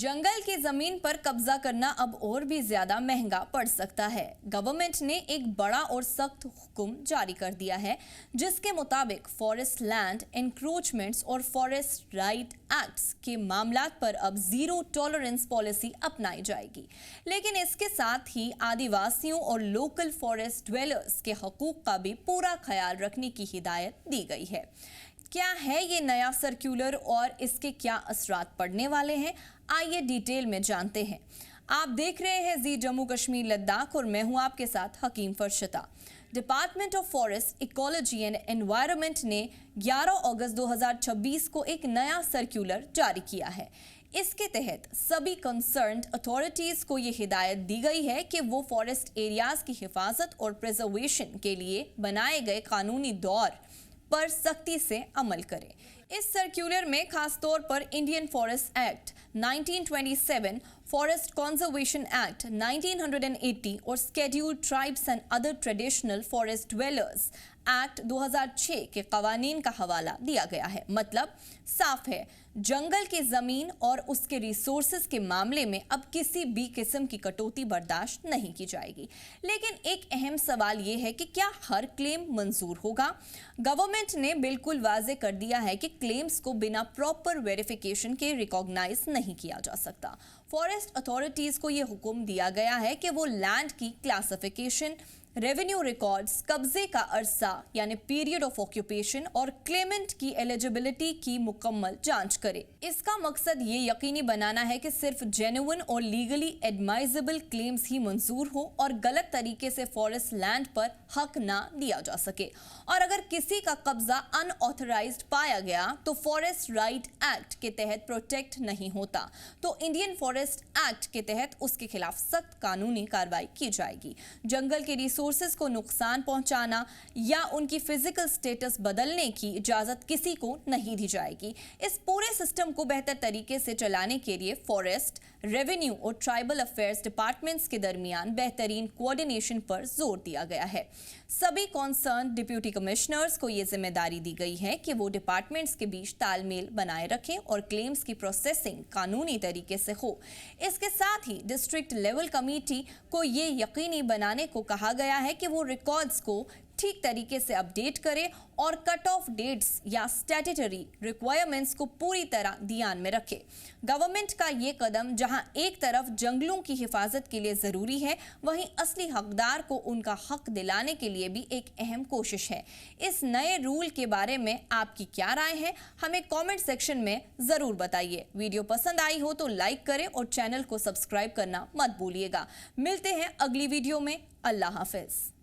जंगल की जमीन पर कब्जा करना अब और भी ज्यादा महंगा पड़ सकता है। गवर्नमेंट ने एक बड़ा और सख्त हुक्म जारी कर दिया है, जिसके मुताबिक फॉरेस्ट लैंड एनक्रोचमेंट्स और फॉरेस्ट राइट एक्ट्स के मामलात पर अब जीरो टॉलरेंस पॉलिसी अपनाई जाएगी। लेकिन इसके साथ ही आदिवासियों और लोकल फॉरेस्ट ड्वेलर्स के हकूक का भी पूरा ख्याल रखने की हिदायत दी गई है। क्या है ये नया सर्कुलर और इसके क्या असरात पड़ने वाले हैं, आइए डिटेल में जानते हैं। आप देख रहे हैं जी जम्मू कश्मीर लद्दाख और मैं हूं आपके साथ Hakeem Farishta. Department of forest ecology and environment ने 11 अगस्त 2026 को एक नया सर्कुलर जारी किया है। इसके तहत सभी कंसर्न्ड अथॉरिटीज को ये हिदायत दी गई है कि वो फॉरेस्ट एरियाज की हिफाजत और प्रिजर्वेशन के लिए बनाए गए कानूनी दौर पर सख्ती से अमल करें। इस सर्कुलर में खास तौर पर Indian forest act 1927, forest conservation act 1980 और scheduled tribes and other traditional forest dwellers act 2006 के कवानीन का हवाला दिया गया है। मतलब साफ है, जंगल की जमीन और उसके रिसोर्सेज के मामले में अब किसी भी किस्म की कटौती बर्दाश्त नहीं की जाएगी। लेकिन एक अहम सवाल ये है कि क्या हर क्लेम मंजूर होगा? गवर्नमेंट ने बिल्कुल वाजे कर दिया है कि क्लेम्स को बिना प्रॉपर वेरिफिकेशन के रिकॉग्नाइज नहीं किया जा सकता। फॉरेस्ट अथॉरिटीज को यह हुक्म दिया गया है कि वो लैंड की क्लासिफिकेशन, रेवेन्यू रिकॉर्ड्स, कब्जे का अरसा यानी पीरियड ऑफ ऑक्यूपेशन और क्लेमेंट की एलिजिबिलिटी की मुकम्मल जांच करे। इसका मकसद ये यकीनी बनाना है कि सिर्फ जेन्युइन और लीगली एडमाइजेबल क्लेम्स ही मंजूर हो और गलत तरीके से फॉरेस्ट लैंड पर हक ना दिया जा सके। और अगर किसी का कब्जा अनऑथराइज्ड पाया गया तो फॉरेस्ट राइट एक्ट के तहत प्रोटेक्ट नहीं होता, तो इंडियन फॉरेस्ट एक्ट के तहत उसके खिलाफ सख्त कानूनी कार्रवाई की जाएगी। जंगल के रिसोर्सेज को नुकसान पहुंचाना या उनकी फिजिकल स्टेटस बदलने की इजाजत किसी को नहीं दी जाएगी। इस पूरे सिस्टम को बेहतर तरीके से चलाने के लिए फॉरेस्ट, रेवेन्यू और ट्राइबल अफेयर्स डिपार्टमेंट्स के दरमियान बेहतरीन कोऑर्डिनेशन पर जोर दिया गया है। सभी कॉन्सर्न डिप्यूटी कमिश्नर्स को यह जिम्मेदारी दी गई है कि वो डिपार्टमेंट्स के बीच तालमेल बनाए रखें और क्लेम्स की प्रोसेसिंग कानूनी तरीके से हो। इसके साथ ही डिस्ट्रिक्ट लेवल कमेटी को ये यकीनी बनाने को कहा गया है कि वो रिकॉर्ड्स को ठीक तरीके से अपडेट करे और कट ऑफ डेट्स या स्टैट्यूटरी रिक्वायरमेंट्स को पूरी तरह ध्यान में रखे। गवर्नमेंट का ये कदम जहां एक तरफ जंगलों की हिफाजत के लिए जरूरी है, वहीं असली हकदार को उनका हक दिलाने के लिए भी एक अहम कोशिश है। इस नए रूल के बारे में आपकी क्या राय है, हमें कमेंट सेक्शन में जरूर बताइए। वीडियो पसंद आई हो तो लाइक करें और चैनल को सब्सक्राइब करना मत भूलिएगा। मिलते हैं अगली वीडियो में। अल्लाह हाफिज।